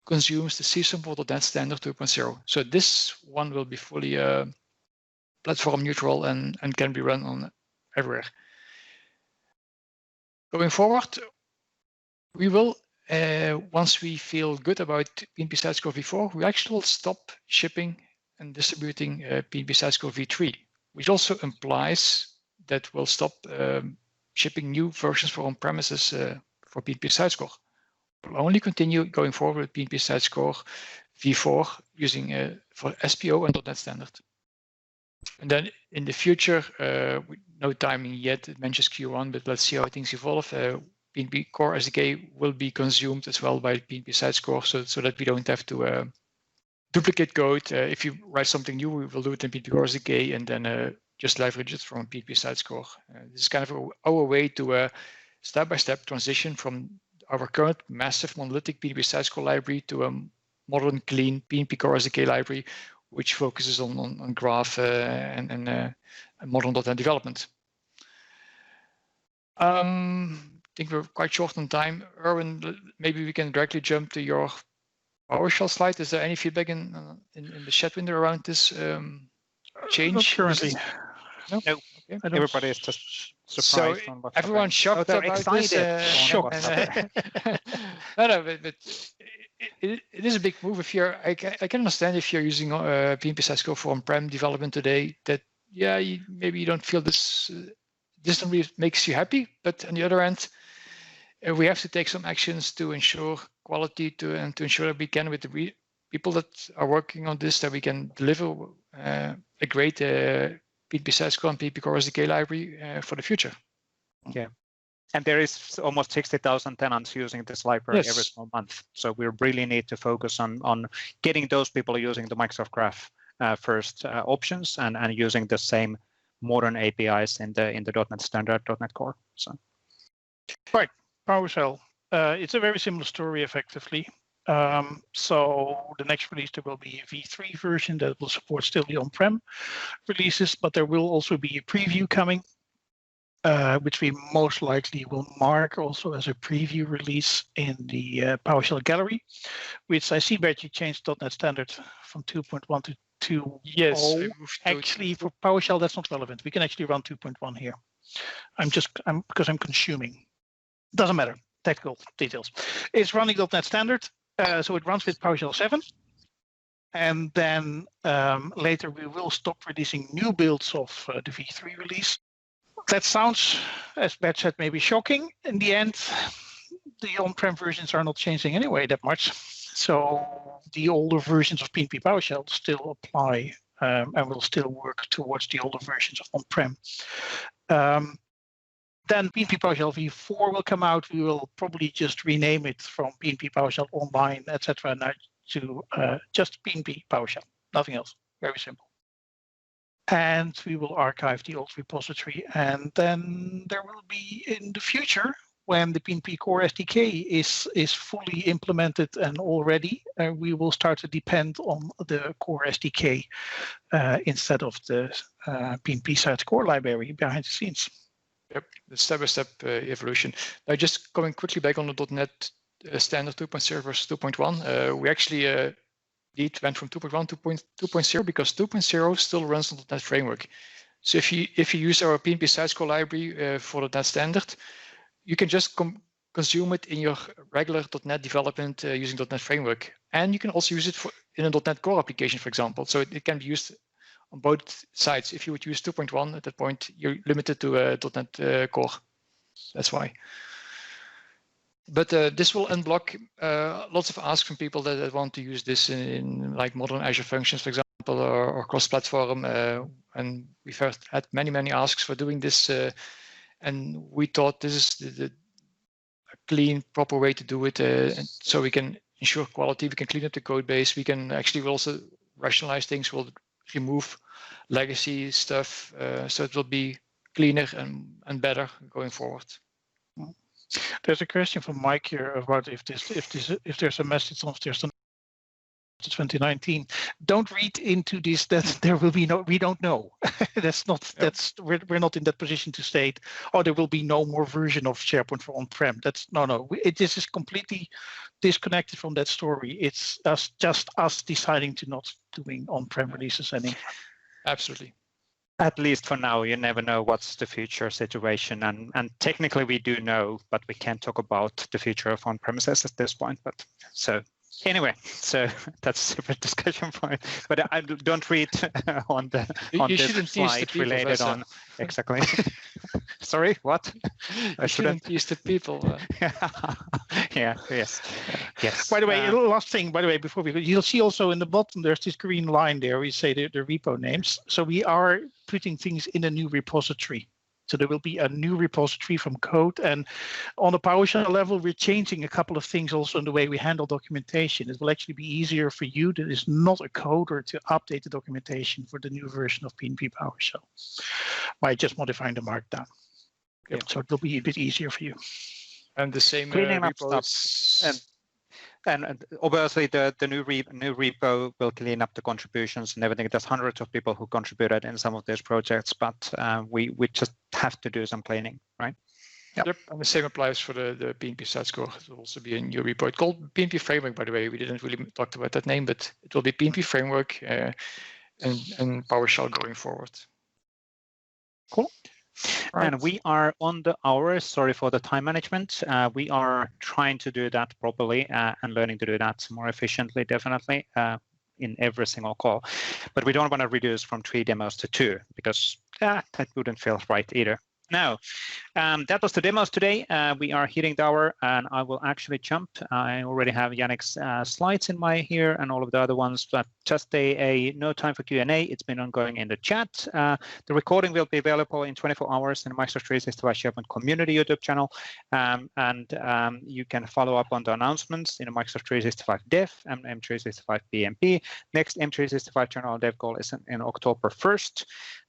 consumes the CSOM for .NET Standard 2.0. So this one will be fully platform neutral and can be run on everywhere. Going forward, we will, once we feel good about PnP Sites Core v4, we actually will stop shipping and distributing PnP Sites Core v3, which also implies that we'll stop shipping new versions for on-premises for PnP Sites Core. We'll only continue going forward with PnP Sites Core v4 using for SPO and .NET Standard. And then in the future, no timing yet, it mentions Q1, but let's see how things evolve. PnP Core SDK will be consumed as well by PnP Sites Core, so that we don't have to duplicate code. If you write something new, we will do it in PnP Core SDK and then just leverage it from PnP Sites Core. This is kind of our way to step-by-step transition from our current massive monolithic PnP Sites Core library to a modern, clean PnP Core SDK library, which focuses on graph and modern .NET development. I think we're quite short on time. Erwin, maybe we can directly jump to your PowerShell slide. Is there any feedback in the chat window around this change? Not currently. No. Okay. Everybody is just surprised. So everyone's shocked about excited. this. Shocked. No, but it is a big move. If you're, I can understand if you're using PnP Sites Core for on-prem development today, that maybe you don't feel this really makes you happy. But on the other hand, we have to take some actions to ensure quality and to ensure that we can, with the people that are working on this, that we can deliver a great PnP Sites Core and PnP Core SDK library for the future. Yeah, and there is almost 60,000 tenants using this library every single month. So we really need to focus on getting those people using the Microsoft Graph first options and using the same modern APIs in the .NET Standard, .NET Core. So, right, PowerShell. It's a very similar story, effectively. So the next release, there will be a v3 version that will support still the on-prem releases, but there will also be a preview coming, which we most likely will mark also as a preview release in the PowerShell gallery, which I see that you changed .NET Standard from 2.1 to 2.0. Yes. Actually, for PowerShell, that's not relevant. We can actually run 2.1 here. Because I'm consuming. Doesn't matter. Technical details. It's running .NET Standard. So it runs with PowerShell 7. And then later we will stop releasing new builds of the v3 release. That sounds, as Bert said, maybe shocking. In the end, the on-prem versions are not changing anyway that much. So the older versions of PnP PowerShell still apply and will still work towards the older versions of on-prem. Then PnP PowerShell v4 will come out. We will probably just rename it from PnP PowerShell Online, etc., now to just PnP PowerShell, nothing else. Very simple. And we will archive the old repository. And then there will be, in the future, when the PnP Core SDK is fully implemented and all ready, we will start to depend on the Core SDK instead of the PnP Sites Core library behind the scenes. Yep, the step-by-step evolution. Now, just going quickly back on the .NET standard 2.0 versus 2.1, we actually went from 2.1 to 2.0 because 2.0 still runs on the .NET framework. So if you use our PnP Sites Core library for the .NET standard, you can just consume it in your regular .NET development using .NET Framework. And you can also use it in a .NET Core application, for example. So it can be used on both sides. If you would use 2.1 at that point, you're limited to .NET Core. That's why. But this will unblock lots of asks from people that want to use this in like modern Azure Functions, for example, or cross-platform. And we've had many asks for doing this. And we thought this is the clean, proper way to do it. And so we can ensure quality, we can clean up the code base, we can actually also rationalize things, we'll remove legacy stuff. So it will be cleaner and better going forward. There's a question from Mike here about if there's a message on there's 2019. Don't read into this that there will be no. We don't know. That's not. That's we're not in that position to state. Oh, there will be no more version of SharePoint for on-prem. That's no. This is completely disconnected from that story. It's just us deciding to not doing on-prem releases anymore. Absolutely. At least for now, you never know what's the future situation, and technically we do know, but we can't talk about the future of on-premises at this point. But so. Anyway, so that's a separate discussion point. But I don't read on this slide related Vesa. On exactly. Sorry, what? I shouldn't use the people. Yes. By the way, last thing. By the way, before we go, you'll see also in the bottom there's this green line there. We say the repo names. So we are putting things in a new repository. So there will be a new repository from code, and on the PowerShell level, we're changing a couple of things also in the way we handle documentation. It will actually be easier for you that is not a coder to update the documentation for the new version of PnP PowerShell by just modifying the markdown. Yep. So it will be a bit easier for you. And the same cleaning up stuff. And obviously, the new repo will clean up the contributions and everything. There's hundreds of people who contributed in some of these projects, but we just have to do some cleaning, right? Yep. And the same applies for the PnP Sites Core. It will also be a new repo. It's called PnP Framework, by the way. We didn't really talk about that name, but it will be PnP Framework and PowerShell going forward. Cool. Right. And we are on the hour. Sorry for the time management. We are trying to do that properly and learning to do that more efficiently, definitely, in every single call. But we don't want to reduce from 3 demos to 2 because that wouldn't feel right either. Now, that was the demos today. We are hitting the hour, and I will actually jump. I already have Yannick's slides in my here and all of the other ones, but just no time for Q&A. It's been ongoing in the chat. The recording will be available in 24 hours in the Microsoft 365 SharePoint Community YouTube channel, and you can follow up on the announcements in the Microsoft 365 Dev and M365 PnP. Next M365 General Dev call is in October 1st.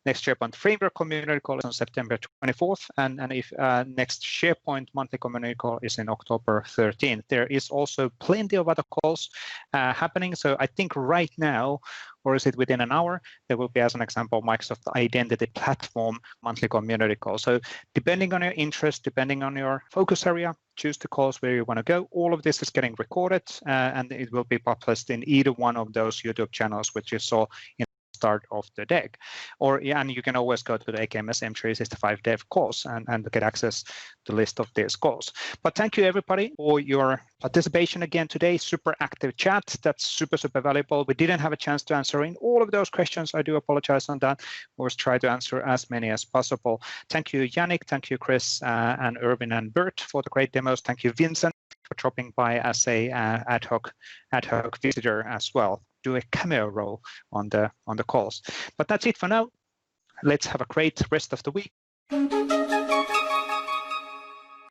Next SharePoint Framework Community call is on September 24th, and if next SharePoint Monthly Community call is in October 13th. There is also plenty of other calls happening. So I think right now, or is it within an hour, there will be, as an example, Microsoft Identity Platform Monthly Community call. So depending on your interest, depending on your focus area, choose the calls where you want to go. All of this is getting recorded, and it will be published in either one of those YouTube channels, which you saw in start of the deck, and you can always go to the AKMS M365 Dev calls and get access to the list of these calls. But thank you everybody for your participation again today. Super active chat. That's super valuable. We didn't have a chance to answer in all of those questions. I do apologize on that. We'll try to answer as many as possible. Thank you, Yannick. Thank you, Chris and Irvin and Bert for the great demos. Thank you, Vincent, for dropping by as a ad hoc visitor as well. Do a cameo role on the calls. But that's it for now. Let's have a great rest of the week.